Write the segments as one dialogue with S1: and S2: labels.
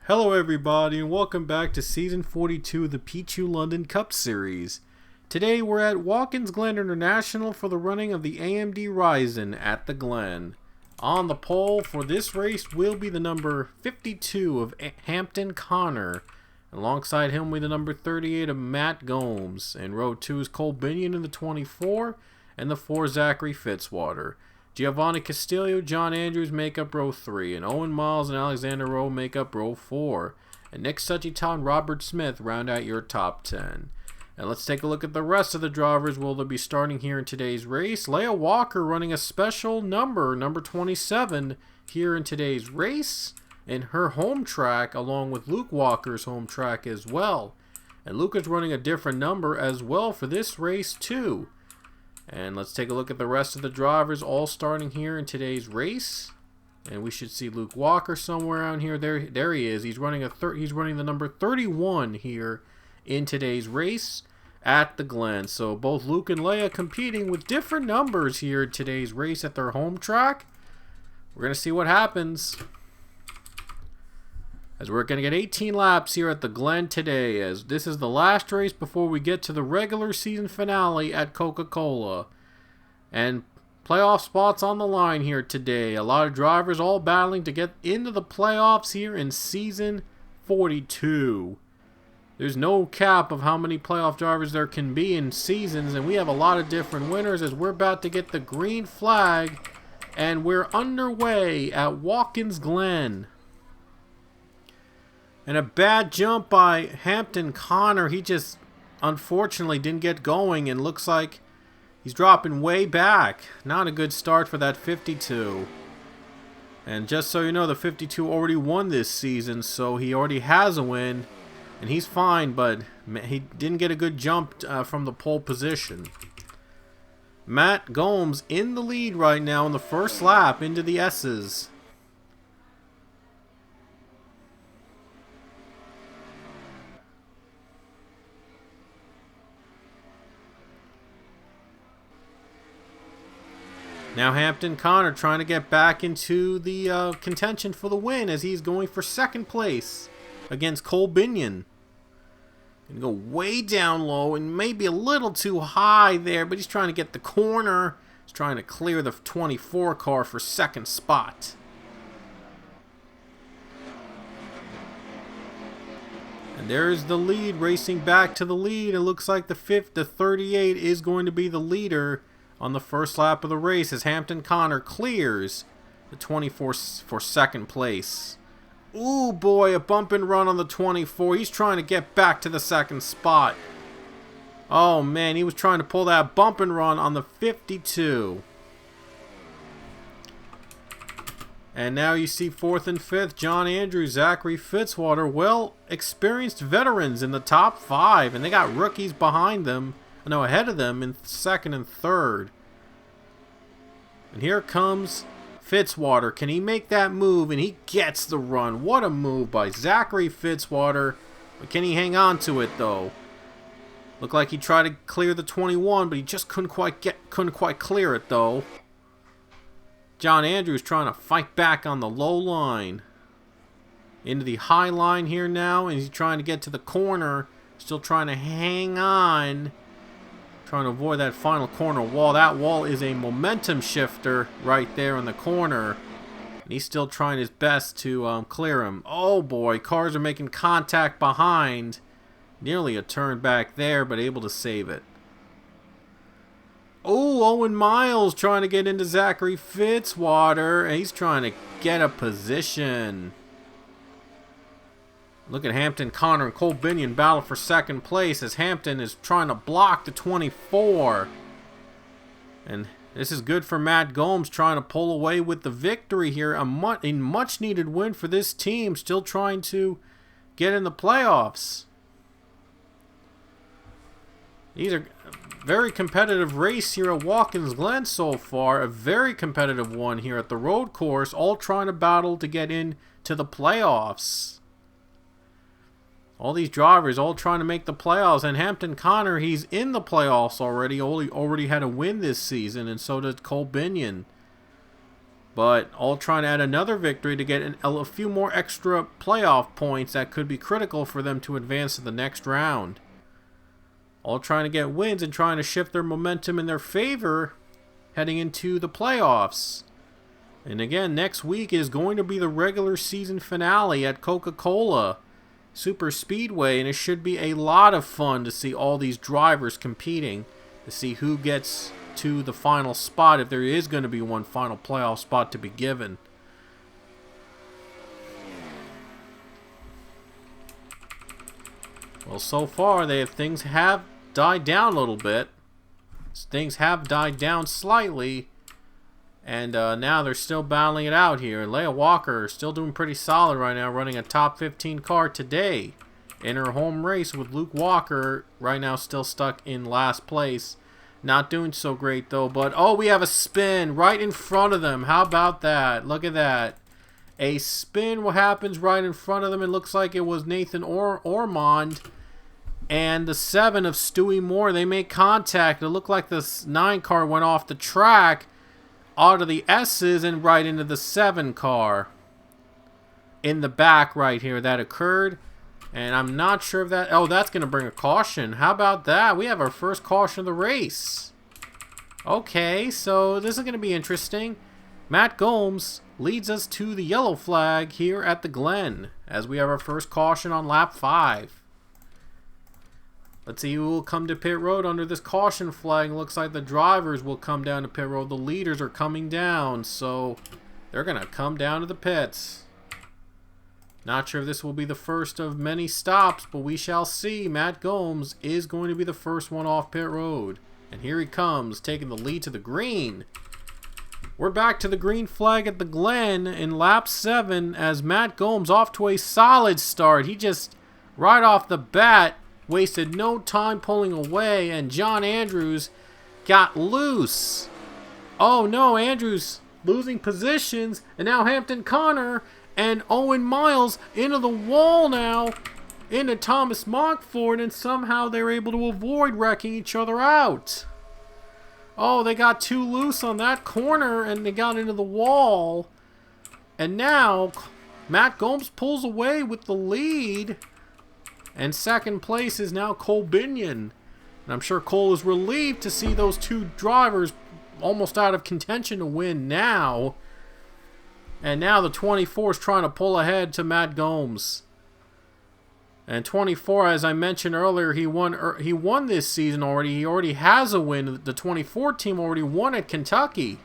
S1: Hello everybody and welcome back to Season 42 of the Pichu London Cup Series. Today we're at Watkins Glen International for the running of the AMD Ryzen at the Glen. On the pole for this race will be the number 52 of Hampton Connor. Alongside him will be the number 38 of Matt Gomes. And row 2 is Cole Binion in the 24 and the 4 Zachary Fitzwater. Giovanni Castillo, John Andrews make up row 3, and Owen Miles and Alexander Rowe make up row 4. And Nick Suchiton and Robert Smith round out your top 10. And let's take a look at the rest of the drivers. Will they be starting here in today's race? Leah Walker running a special number 27, here in today's race, in her home track, along with Luke Walker's home track as well. And Luke is running a different number as well for this race too. And let's take a look at the rest of the drivers, all starting here in today's race. And we should see Luke Walker somewhere around here. There he is. He's running the number 31 here in today's race at the Glen. So both Luke and Leia competing with different numbers here in today's race at their home track. We're going to see what happens, as we're going to get 18 laps here at the Glen today, as this is the last race before we get to the regular season finale at Coca-Cola. And playoff spots on the line here today. A lot of drivers all battling to get into the playoffs here in season 42. There's no cap of how many playoff drivers there can be in seasons, and we have a lot of different winners as we're about to get the green flag, and we're underway at Watkins Glen. And a bad jump by Hampton Connor. He just unfortunately didn't get going and looks like he's dropping way back. Not a good start for that 52. And just so you know, the 52 already won this season, so he already has a win. And he's fine, but he didn't get a good jump from the pole position. Matt Gomes in the lead right now in the first lap into the S's. Now Hampton Connor trying to get back into the contention for the win, as he's going for second place against Cole Binion. Gonna go way down low and maybe a little too high there, but he's trying to get the corner. He's trying to clear the 24 car for second spot. And there's the lead racing back to the lead. It looks like the 38 is going to be the leader on the first lap of the race, as Hampton Connor clears the 24 for second place. Ooh boy, a bump and run on the 24. He's trying to get back to the second spot. Oh man, he was trying to pull that bump and run on the 52. And now you see fourth and fifth, John Andrews, Zachary Fitzwater, well experienced veterans in the top 5, and they got rookies behind them. No, ahead of them in second and third. And here comes Fitzwater. Can he make that move? And he gets the run. What a move by Zachary Fitzwater. But can he hang on to it though? Looked like he tried to clear the 21, but he just couldn't quite clear it though. John Andrews trying to fight back on the low line. Into the high line here now, and he's trying to get to the corner. Still trying to hang on. Trying to avoid that final corner wall. That wall is a momentum shifter right there in the corner. And he's still trying his best to clear him. Oh boy, cars are making contact behind. Nearly a turn back there, but able to save it. Oh, Owen Miles trying to get into Zachary Fitzwater. And he's trying to get a position. Look at Hampton Connor and Cole Binion battle for second place, as Hampton is trying to block the 24. And this is good for Matt Gomes, trying to pull away with the victory here. A much needed win for this team, still trying to get in the playoffs. These are a very competitive race here at Watkins Glen so far. A very competitive one here at the road course, all trying to battle to get into the playoffs. All these drivers all trying to make the playoffs, and Hampton Connor, he's in the playoffs already. Already had a win this season, and so does Cole Binion. But all trying to add another victory to get a few more extra playoff points that could be critical for them to advance to the next round. All trying to get wins and trying to shift their momentum in their favor heading into the playoffs. And again, next week is going to be the regular season finale at Coca-Cola Super Speedway, and it should be a lot of fun to see all these drivers competing, to see who gets to the final spot, if there is going to be one final playoff spot to be given. Well, so far things have died down a little bit. Things have died down slightly, and now they're still battling it out here. Leah Walker still doing pretty solid right now, running a top 15 car today in her home race, with Luke Walker right now still stuck in last place. Not doing so great though, but oh, we have a spin right in front of them. How about that? Look at that. A spin, what happens right in front of them? It looks like it was Nathan Ormond and the 7 of Stewie Moore. They make contact. It looked like the 9 car went off the track out of the S's and right into the 7 car. In the back right here, that occurred. And I'm not sure if that... Oh, that's going to bring a caution. How about that? We have our first caution of the race. Okay, so this is going to be interesting. Matt Gomes leads us to the yellow flag here at the Glen, as we have our first caution on lap 5. Let's see who will come to pit road under this caution flag. It looks like the drivers will come down to pit road. The leaders are coming down, so they're going to come down to the pits. Not sure if this will be the first of many stops, but we shall see. Matt Gomes is going to be the first one off pit road. And here he comes, taking the lead to the green. We're back to the green flag at the Glen in lap 7 as Matt Gomes off to a solid start. He just, right off the bat, wasted no time pulling away, and John Andrews got loose. Oh no, Andrews losing positions, and now Hampton Connor and Owen Miles into the wall now, into Thomas Mockford, and somehow they're able to avoid wrecking each other out. Oh, they got too loose on that corner, and they got into the wall. And now, Matt Gomes pulls away with the lead, and second place is now Cole Binion. And I'm sure Cole is relieved to see those two drivers almost out of contention to win now. And now the 24 is trying to pull ahead to Matt Gomes. And 24, as I mentioned earlier, he won this season already. He already has a win. The 24 team already won at Kentucky.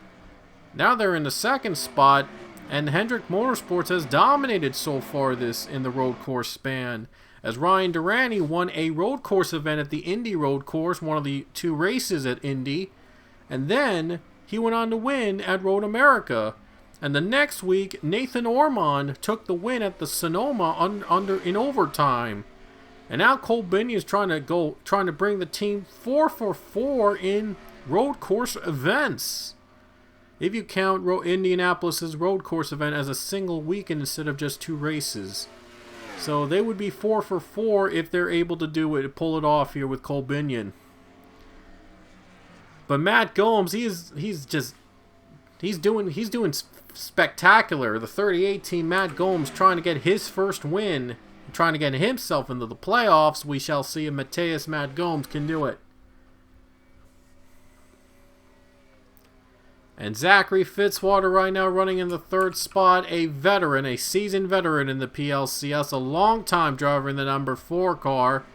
S1: Now they're in the second spot, and Hendrick Motorsports has dominated so far this in the road course span, as Ryan Durante won a road course event at the Indy Road Course, one of the 2 races at Indy, and then he went on to win at Road America. And the next week, Nathan Ormond took the win at the Sonoma in overtime. And now Cole Binion is trying to bring the team 4 for 4 in road course events. If you count Indianapolis's road course event as a single weekend instead of just 2 races. So they would be 4 for 4 if they're able to pull it off here with Cole Binion. But Matt Gomes, he's doing spectacular. The 38 team, Matt Gomes, trying to get his first win, trying to get himself into the playoffs. We shall see if Matt Gomes can do it. And Zachary Fitzwater right now running in the 3rd spot, a veteran, a seasoned veteran in the PLCS, a long-time driver in the number 4 car.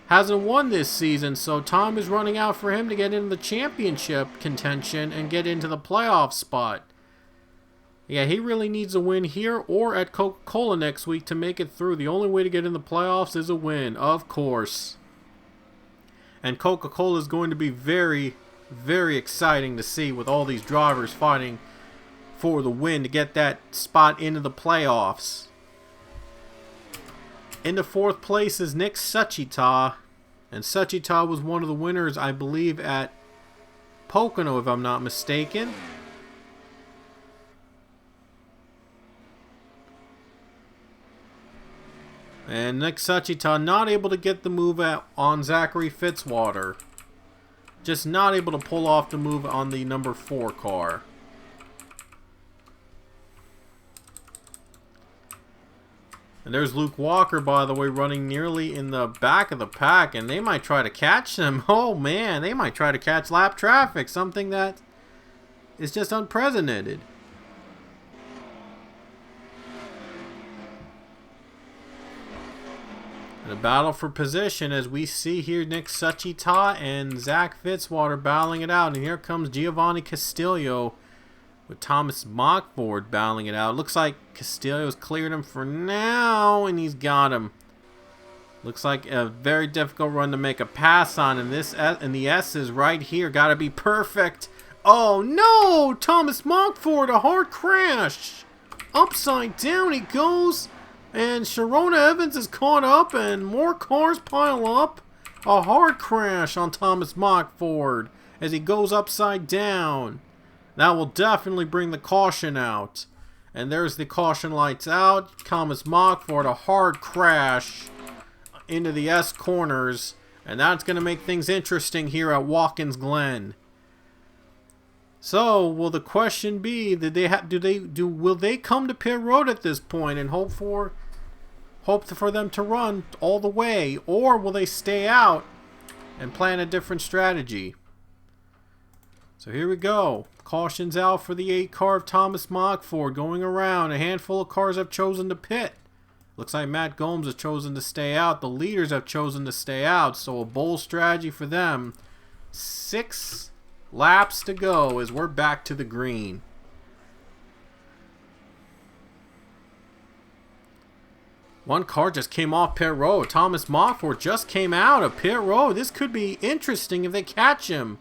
S1: Hasn't won this season, so time is running out for him to get into the championship contention and get into the playoff spot. Yeah, he really needs a win here or at Coca-Cola next week to make it through. The only way to get in the playoffs is a win, of course. And Coca-Cola is going to be very, very exciting to see, with all these drivers fighting for the win to get that spot into the playoffs. Into 4th place is Nick Suchita. And Suchita was one of the winners, I believe, at Pocono, if I'm not mistaken. And Nick Suchita not able to get the move on Zachary Fitzwater. Just not able to pull off the move on the number 4 car. And there's Luke Walker, by the way, running nearly in the back of the pack. And they might try to catch them. Oh, man. They might try to catch lap traffic. Something that is just unprecedented. The battle for position, as we see here, Nick Suchita and Zach Fitzwater battling it out. And here comes Giovanni Castillo with Thomas Mockford battling it out. Looks like Castillo's cleared him for now, and he's got him. Looks like a very difficult run to make a pass on, and the S's right here got to be perfect. Oh no! Thomas Mockford, a hard crash. Upside down he goes. And Sharona Evans is caught up, and more cars pile up. A hard crash on Thomas Mockford as he goes upside down. That will definitely bring the caution out. And there's the caution lights out. Thomas Mockford, a hard crash into the S corners. And that's going to make things interesting here at Watkins Glen. So, will the question be, will they come to pit road at this point and hope for them to run all the way, or will they stay out and plan a different strategy? So here we go. Caution's out for the 8 car of Thomas Mockford going around. A handful of cars have chosen to pit. Looks like Matt Gomes has chosen to stay out. The leaders have chosen to stay out, so a bold strategy for them. 6 laps to go as we're back to the green. One car just came off pit road. Thomas Mockford just came out of pit road. This could be interesting if they catch him.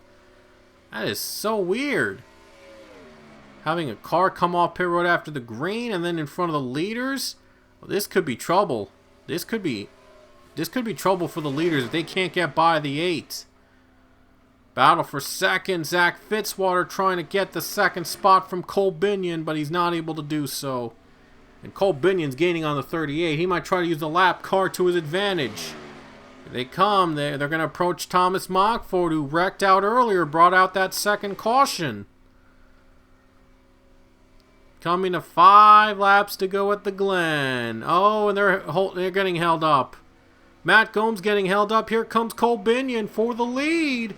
S1: That is so weird. Having a car come off pit road after the green and then in front of the leaders. Well, this could be trouble. This could be trouble for the leaders if they can't get by the 8. Battle for second. Zach Fitzwater trying to get the second spot from Cole Binion, but he's not able to do so. And Cole Binion's gaining on the 38. He might try to use the lap car to his advantage. Here they come. They're going to approach Thomas Mockford, who wrecked out earlier, brought out that second caution. Coming to 5 laps to go at the Glen. Oh, and they're getting held up. Matt Gomes getting held up. Here comes Cole Binion for the lead.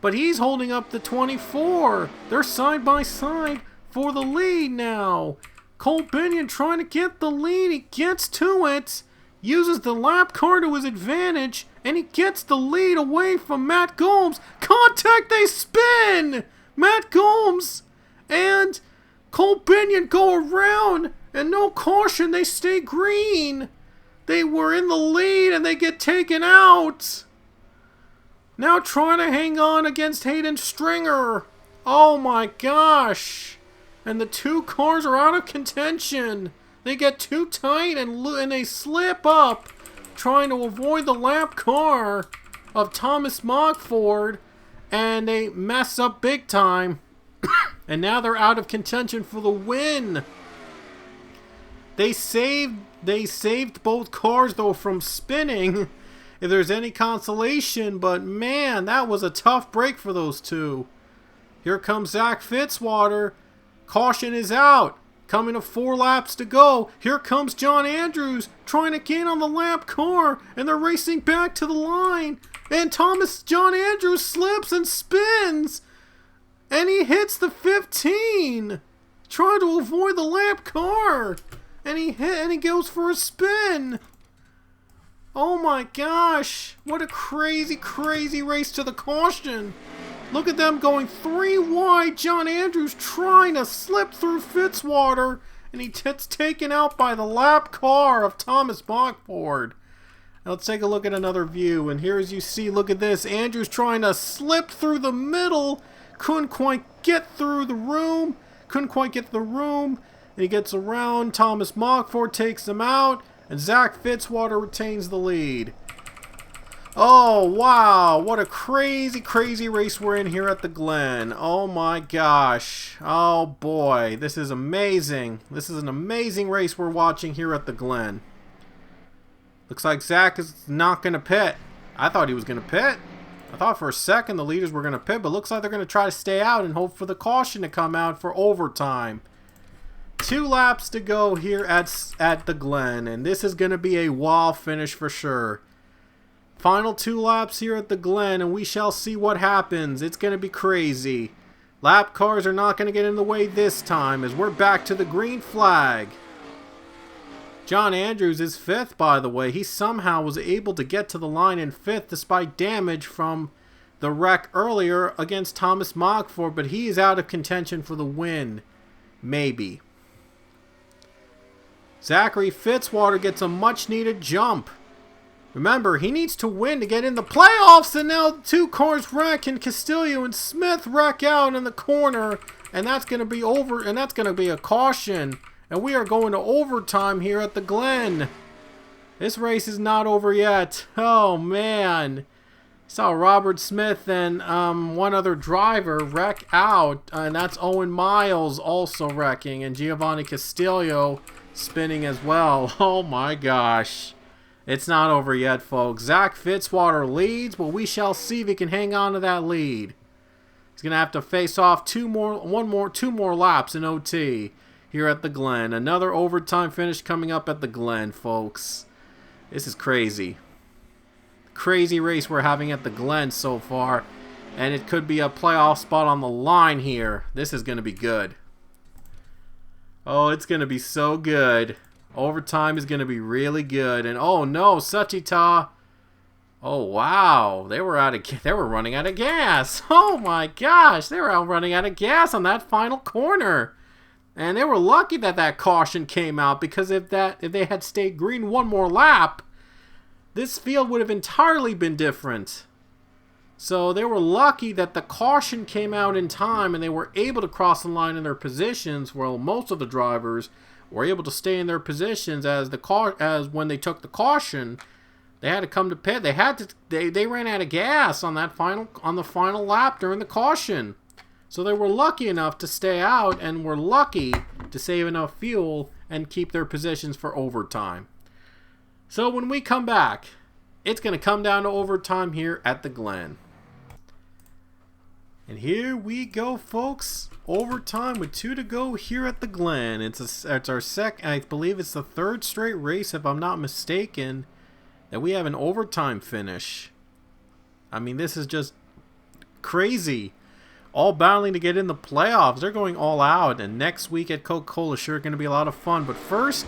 S1: But he's holding up the 24. They're side by side for the lead now. Cole Binion trying to get the lead. He gets to it. Uses the lap car to his advantage. And he gets the lead away from Matt Gomes. Contact, they spin! Matt Gomes and Cole Binion go around. And no caution, they stay green. They were in the lead and they get taken out. Now trying to hang on against Hayden Stringer. Oh my gosh. And the 2 cars are out of contention. They get too tight and they slip up. Trying to avoid the lap car of Thomas Mockford. And they mess up big time. And now they're out of contention for the win. They saved both cars though from spinning. If there's any consolation, but man, that was a tough break for those 2. Here comes Zach Fitzwater. Caution is out. Coming to 4 laps to go. Here comes John Andrews trying to gain on the lap car, and they're racing back to the line. And John Andrews slips and spins, and he hits the 15, trying to avoid the lap car, and he goes for a spin. Oh my gosh, what a crazy, crazy race to the caution. Look at them going 3 wide. John Andrews trying to slip through Fitzwater, and he gets taken out by the lap car of Thomas Mockford. Now let's take a look at another view, and here as you see, look at this. Andrews trying to slip through the middle, couldn't quite get through the room, and he gets around. Thomas Mockford takes him out. And Zach Fitzwater retains the lead. Oh, wow. What a crazy, crazy race we're in here at the Glen. Oh, my gosh. Oh, boy. This is amazing. This is an amazing race we're watching here at the Glen. Looks like Zach is not going to pit. I thought he was going to pit. I thought for a second the leaders were going to pit, but looks like they're going to try to stay out and hope for the caution to come out for overtime. 2 laps to go here at the Glen, and this is going to be a wall finish for sure. Final 2 laps here at the Glen, and we shall see what happens. It's going to be crazy. Lap cars are not going to get in the way this time, as we're back to the green flag. John Andrews is 5th, by the way. He somehow was able to get to the line in 5th despite damage from the wreck earlier against Thomas Mockford, but he is out of contention for the win. Maybe. Zachary Fitzwater gets a much-needed jump. Remember, he needs to win to get in the playoffs, and now 2 cars wreck, and Castillo and Smith wreck out in the corner, and that's going to be over, and that's going to be a caution, and we are going to overtime here at the Glen. This race is not over yet. Oh, man. Saw Robert Smith and one other driver wreck out, and that's Owen Miles also wrecking, and Giovanni Castillo spinning as well. Oh, my gosh. It's not over yet, folks. Zach Fitzwater leads, but we shall see if he can hang on to that lead. He's going to have to face off 2 more laps in OT here at the Glen. Another overtime finish coming up at the Glen, folks. This is crazy. Crazy race we're having at the Glen so far, and it could be a playoff spot on the line here. This is going to be good. Oh, it's going to be so good. Overtime is going to be really good. And oh no, Suchita. Oh wow, they were running out of gas. Oh my gosh, they were running out of gas on that final corner. And they were lucky that that caution came out, because if they had stayed green 1 more lap, this field would have entirely been different. So they were lucky that the caution came out in time and they were able to cross the line in their positions, while most of the drivers were able to stay in their positions as when they took the caution. They had to come to pit. They ran out of gas on the final lap during the caution. So they were lucky enough to stay out, and were lucky to save enough fuel and keep their positions for overtime. So when we come back, it's going to come down to overtime here at the Glen. And here we go, folks. Overtime with 2 to go here at the Glen. It's our second, I believe it's the 3rd straight race, if I'm not mistaken, that we have an overtime finish. I mean, this is just crazy. All battling to get in the playoffs. They're going all out, and next week at Coca-Cola sure going to be a lot of fun. But first,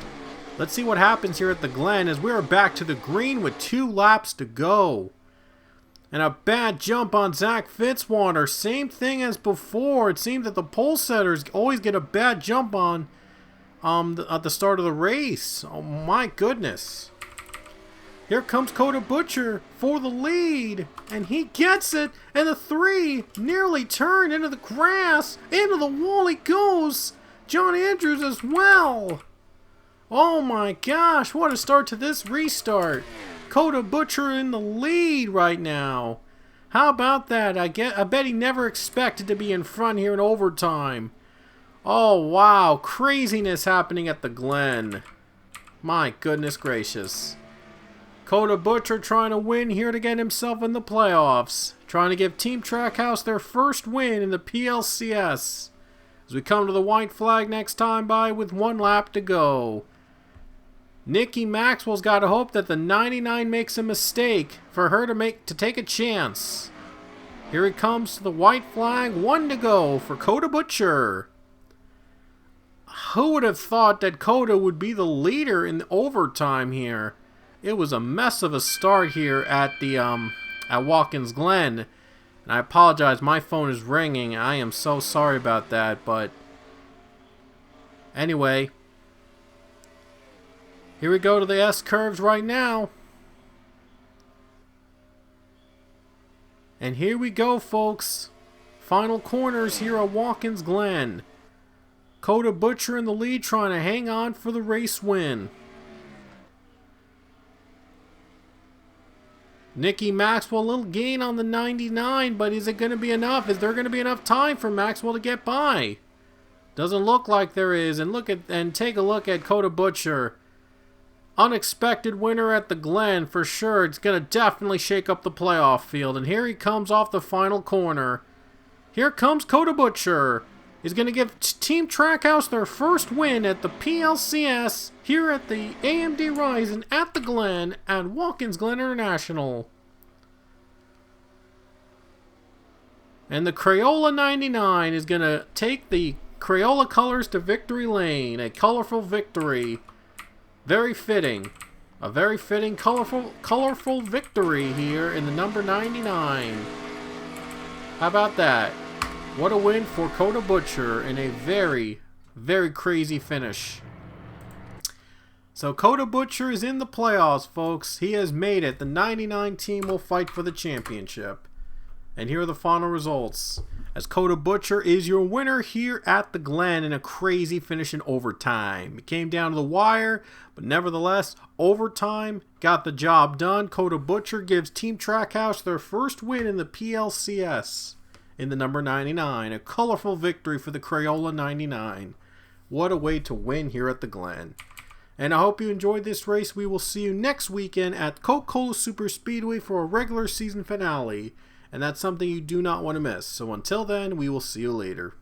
S1: let's see what happens here at the Glen as we are back to the green with 2 laps to go. And a bad jump on Zach Fitzwater. Same thing as before. It seems that the pole setters always get a bad jump on at the start of the race. Oh my goodness. Here comes Coda Butcher for the lead. And he gets it. And the 3 nearly turned into the grass. Into the wall he goes. John Andrews as well. Oh my gosh. What a start to this restart. Coda Butcher in the lead right now. How about that? I bet he never expected to be in front here in overtime. Oh wow, craziness happening at the Glen. My goodness gracious. Coda Butcher trying to win here to get himself in the playoffs. Trying to give Team Trackhouse their first win in the PLCS. As we come to the white flag next time by with 1 lap to go. Nikki Maxwell's got to hope that the 99 makes a mistake for her to take a chance. Here it comes to the white flag, 1 to go for Coda Butcher. Who would have thought that Coda would be the leader in the overtime here? It was a mess of a start here at the at Watkins Glen. And I apologize, my phone is ringing. I am so sorry about that, but anyway, here we go to the S-curves right now. And here we go, folks. Final corners here at Watkins Glen. Coda Butcher in the lead, trying to hang on for the race win. Nikki Maxwell, a little gain on the 99, but is it going to be enough? Is there going to be enough time for Maxwell to get by? Doesn't look like there is. And take a look at Coda Butcher. Unexpected winner at the Glen for sure. It's going to definitely shake up the playoff field. And here he comes off the final corner. Here comes Coda Butcher. is going to give Team Trackhouse their first win at the PLCS here at the AMD Ryzen at the Glen at Watkins Glen International. And the Crayola 99 is going to take the Crayola colors to victory lane. A colorful victory. Very fitting. A very fitting, colorful victory here in the number 99. How about that? What a win for Coda Butcher in a very, very crazy finish. So Coda Butcher is in the playoffs, folks. He has made it. The 99 team will fight for the championship. And here are the final results. As Coda Butcher is your winner here at the Glen in a crazy finish in overtime. It came down to the wire, but nevertheless, overtime got the job done. Coda Butcher gives Team Trackhouse their first win in the PLCS in the number 99. A colorful victory for the Crayola 99. What a way to win here at the Glen. And I hope you enjoyed this race. We will see you next weekend at Coca-Cola Super Speedway for a regular season finale. And that's something you do not want to miss. So until then, we will see you later.